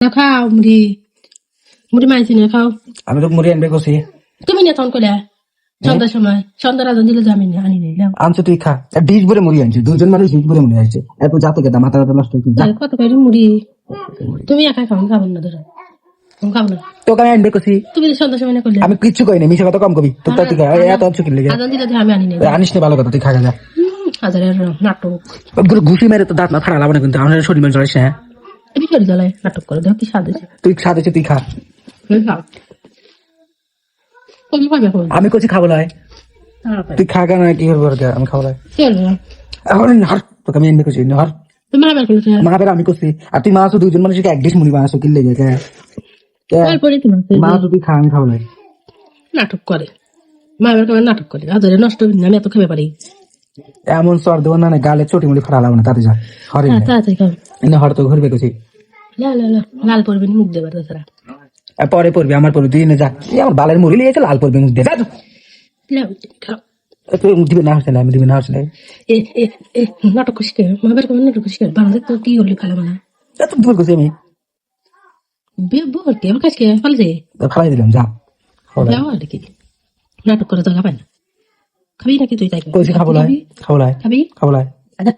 খাও মুড়ি মুড়ি মাইছি না খাও। আমি তো মুড়ি আনবে কছি। তুমি না তখন করে সন্ধ্যার সময় সন্ধ্যার আজান দিলে আমি আনি নেই আনছো তুই খা। ডিশ ভরে মুড়ি আনছি, দুজন মানুষ ডিশ ভরে মুড়ি আনছে। এত জাতো কেটা মাথা ব্যথা নষ্ট হচ্ছে। কত করে মুড়ি তুমি একা খাও খাবো না ধরো খাবো না। তোকে আমি আনবে কছি। তুমি সন্ধ্যার সময় না করলে আমি কিচ্ছু কই না, মিশে কথা কম কবি। তোর তুই এত অংশ কিনলে আজান দিলে আমি আনি নেই। আনিস না, ভালো কথা, তুই খা যা। হাজারের নাটক ঘুষি মেরে তো দাঁত না ফাড়া লাভ না, কিন্তু আমার শরীর মানে চলিস না। তুমি শরীর জ্বালায় নাটক করে দেখো কি স্বাদ আছে। তুই স্বাদ আছে, তুই খা। আমি কছি খাবো লাই, তুই খা কেন কি করবো আমি খাবো লাই। এখন হর তোকে আমি এনে করছি হর মা বের আমি করছি। আর তুই মাছ দুইজন মানুষকে এক ডিশ মুড়ি মাছ কিনলে গে মা তুই খা, আমি খাবো লাই। নাটক করে মা বের নাটক করে হাজারে নষ্ট আমি এত খেতে পারি। এমন সর দেবো না গালে চটি মুড়ি ফাড়া লাগবে না, তাতে যা হরে এনে হর তো ঘুরবে করছি। লাল পড়বে মুখ দেবার তাছাড়া পরে পড়বি, আমার পড়বি, তুই যা। আমার বালের মুড়ি লিয়েছে, লাল পড়বে মুখ দিয়ে দিবে না হচ্ছে না, আমি দিবে না হচ্ছে না। নাটক খুশি কে মা বের করবে নাটক খুশি কে বাংলা তো কি হলি খালা মানে এত ভুল করছি আমি। ভর্তি আমার কাছে ফালছে ফালাই দিলাম যা। আর কি নাটক করে জায়গা পাই না। খাবি নাকি তুই তাই কইছি খাবো লাই, খাবো লাই, খাবি খাবো লাই। আচ্ছা